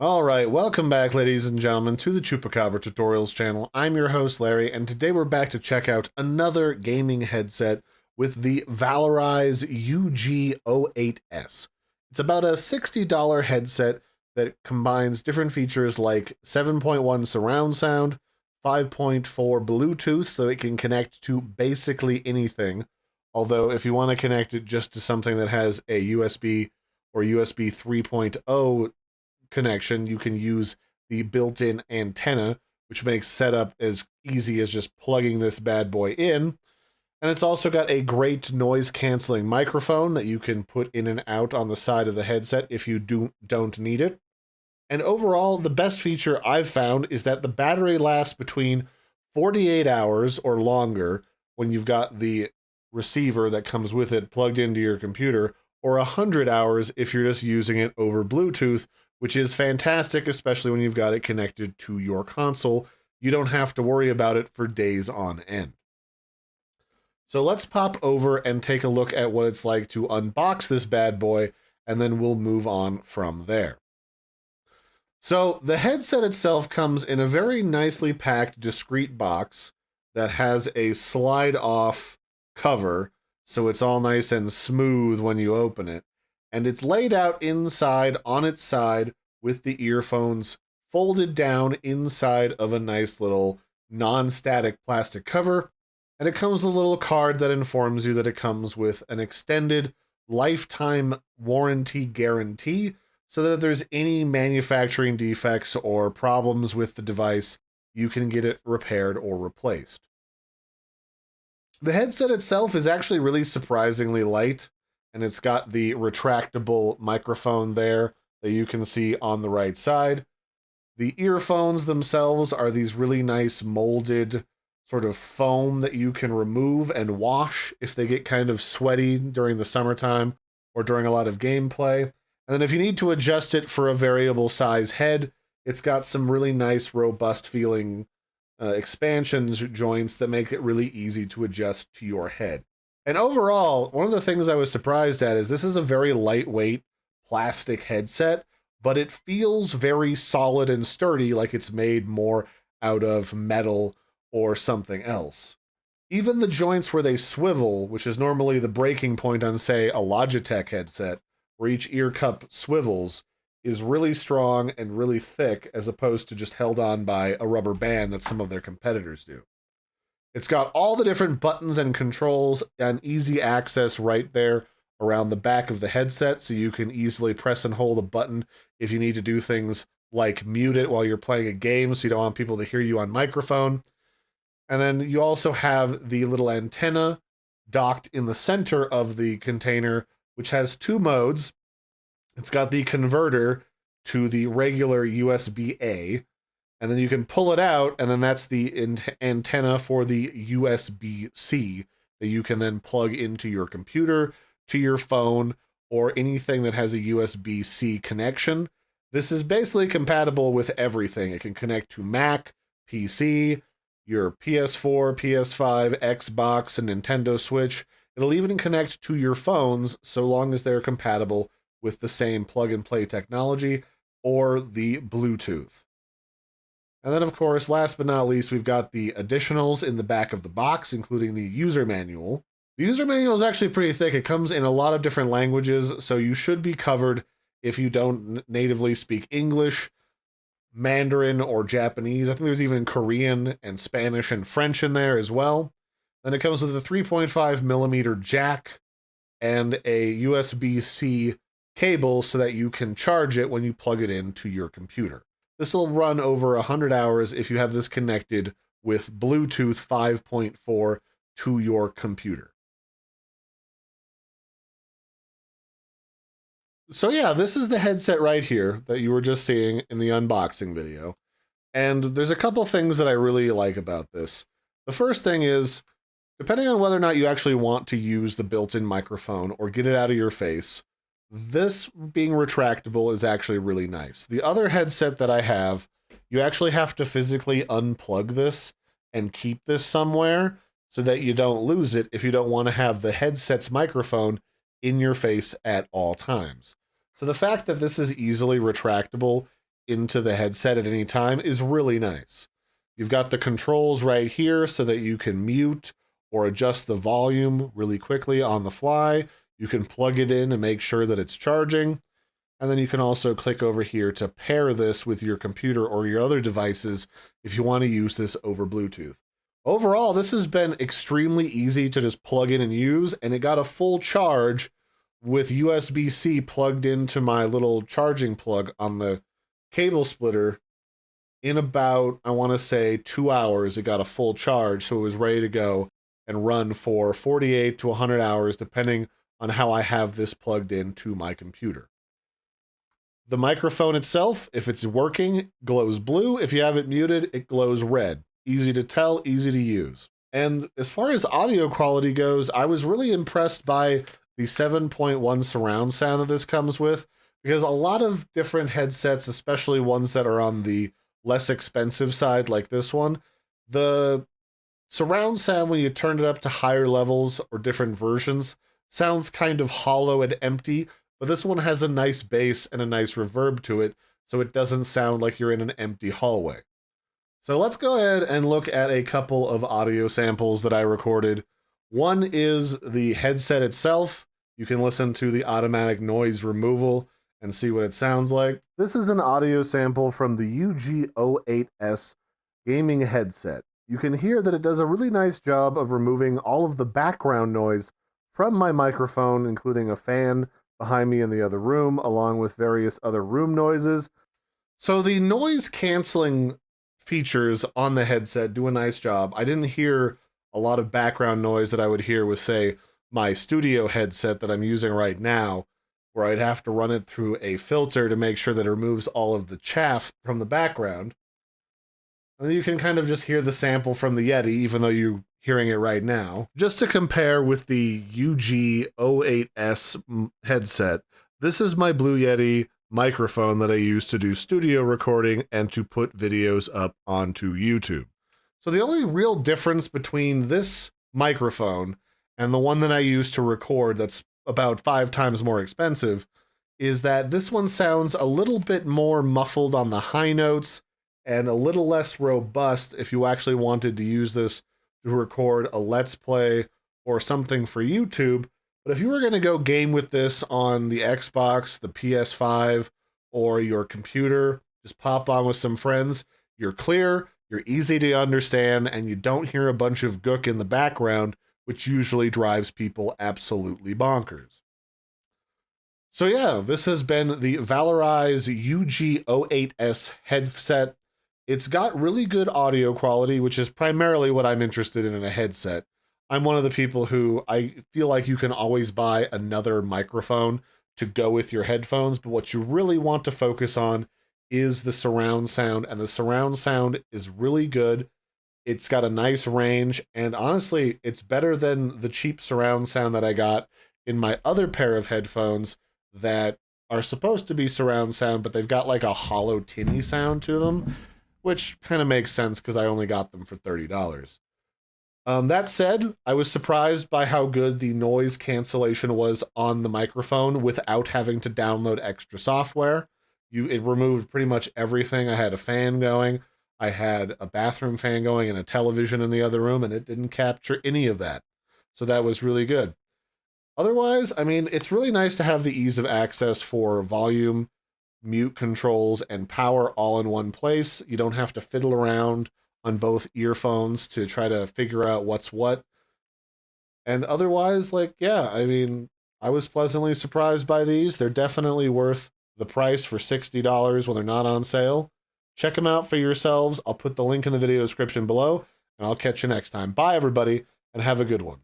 Alright, welcome back ladies and gentlemen to the Chupacabra tutorials channel. I'm your host Larry, and today we're back to check out another gaming headset with the Valorise UG-08S. It's about a $60 headset that combines different features like 7.1 surround sound, 5.4 Bluetooth so it can connect to basically anything, although if you want to connect it just to something that has a USB or USB 3.0 connection, you can use the built-in antenna, which makes setup as easy as just plugging this bad boy in. And it's also got a great noise canceling microphone that you can put in and out on the side of the headset if you don't need it. And overall, the best feature I've found is that the battery lasts between 48 hours or longer when you've got the receiver that comes with it plugged into your computer, or 100 hours if you're just using it over Bluetooth, which is fantastic, especially when you've got it connected to your console. You don't have to worry about it for days on end. So let's pop over and take a look at what it's like to unbox this bad boy, and then we'll move on from there. So the headset itself comes in a very nicely packed, discreet box that has a slide-off cover, so it's all nice and smooth when you open it. And it's laid out inside on its side with the earphones folded down inside of a nice little non-static plastic cover. And it comes with a little card that informs you that it comes with an extended lifetime warranty guarantee, so that if there's any manufacturing defects or problems with the device, you can get it repaired or replaced. The headset itself is actually really surprisingly light, and it's got the retractable microphone there that you can see on the right side. The earphones themselves are these really nice molded sort of foam that you can remove and wash if they get kind of sweaty during the summertime or during a lot of gameplay. And then if you need to adjust it for a variable size head, it's got some really nice, robust feeling expansions joints that make it really easy to adjust to your head. And overall, one of the things I was surprised at is this is a very lightweight plastic headset, but it feels very solid and sturdy, like it's made more out of metal or something else. Even the joints where they swivel, which is normally the breaking point on, say, a Logitech headset, where each ear cup swivels, is really strong and really thick, as opposed to just held on by a rubber band that some of their competitors do. It's got all the different buttons and controls and easy access right there around the back of the headset, so you can easily press and hold a button if you need to do things like mute it while you're playing a game so you don't want people to hear you on microphone. And then you also have the little antenna docked in the center of the container, which has two modes. It's got the converter to the regular USB-A, and then you can pull it out, and then that's the antenna for the USB-C that you can then plug into your computer, to your phone, or anything that has a USB-C connection. This is basically compatible with everything. It can connect to Mac, PC, your PS4, PS5, Xbox, and Nintendo Switch. It'll even connect to your phones so long as they're compatible with the same plug-and-play technology or the Bluetooth. And then, of course, last but not least, we've got the additionals in the back of the box, including the user manual. The user manual is actually pretty thick. It comes in a lot of different languages, so you should be covered if you don't natively speak English, Mandarin, or Japanese. I think there's even Korean and Spanish and French in there as well. Then it comes with a 3.5mm jack and a USB-C cable so that you can charge it when you plug it into your computer. This will run over 100 hours if you have this connected with Bluetooth 5.4 to your computer. So yeah, this is the headset right here that you were just seeing in the unboxing video. And there's a couple things that I really like about this. The first thing is, depending on whether or not you actually want to use the built-in microphone or get it out of your face, this being retractable is actually really nice. The other headset that I have, you actually have to physically unplug this and keep this somewhere so that you don't lose it if you don't want to have the headset's microphone in your face at all times. So the fact that this is easily retractable into the headset at any time is really nice. You've got the controls right here so that you can mute or adjust the volume really quickly on the fly. You can plug it in and make sure that it's charging. And then you can also click over here to pair this with your computer or your other devices if you want to use this over Bluetooth. Overall, this has been extremely easy to just plug in and use, and it got a full charge with USB-C plugged into my little charging plug on the cable splitter. In about, I want to say, 2 hours, it got a full charge, so it was ready to go and run for 48 to 100 hours, depending on how I have this plugged into my computer. The microphone itself, if it's working, glows blue. If you have it muted, it glows red. Easy to tell, easy to use. And as far as audio quality goes, I was really impressed by the 7.1 surround sound that this comes with, because a lot of different headsets, especially ones that are on the less expensive side like this one, the surround sound when you turn it up to higher levels or different versions sounds kind of hollow and empty, but this one has a nice bass and a nice reverb to it, so it doesn't sound like you're in an empty hallway. So let's go ahead and look at a couple of audio samples that I recorded. One is the headset itself. You can listen to the automatic noise removal and see what it sounds like. This is an audio sample from the UG-08S Gaming headset. You can hear that it does a really nice job of removing all of the background noise from my microphone, including a fan behind me in the other room, along with various other room noises. So the noise canceling features on the headset do a nice job. I didn't hear a lot of background noise that I would hear with, say, my studio headset that I'm using right now, where I'd have to run it through a filter to make sure that it removes all of the chaff from the background. And you can kind of just hear the sample from the Yeti, even though you're hearing it right now. Just to compare with the UG-08S headset, this is my Blue Yeti microphone that I use to do studio recording and to put videos up onto YouTube. So the only real difference between this microphone and the one that I use to record that's about 5 times more expensive is that this one sounds a little bit more muffled on the high notes and a little less robust if you actually wanted to use this to record a Let's Play or something for YouTube. But if you were going to go game with this on the Xbox, the PS5, or your computer, just pop on with some friends, you're clear, you're easy to understand, and you don't hear a bunch of gook in the background, which usually drives people absolutely bonkers. So yeah, this has been the Valorise UG-08S headset. It's got really good audio quality, which is primarily what I'm interested in a headset. I'm one of the people who I feel like you can always buy another microphone to go with your headphones, but what you really want to focus on is the surround sound, and the surround sound is really good. It's got a nice range, and honestly, it's better than the cheap surround sound that I got in my other pair of headphones that are supposed to be surround sound, but they've got like a hollow tinny sound to them, which kind of makes sense because I only got them for $30. That said, I was surprised by how good the noise cancellation was on the microphone without having to download extra software. It removed pretty much everything. I had a fan going, I had a bathroom fan going, and a television in the other room, and it didn't capture any of that. So that was really good. Otherwise, I mean, it's really nice to have the ease of access for volume, mute controls, and power all in one place. You don't have to fiddle around on both earphones to try to figure out what's what. And otherwise, like, yeah, I mean, I was pleasantly surprised by these. They're definitely worth the price for $60 when they're not on sale. Check them out for yourselves. I'll put the link in the video description below, and I'll catch you next time. Bye, everybody, and have a good one.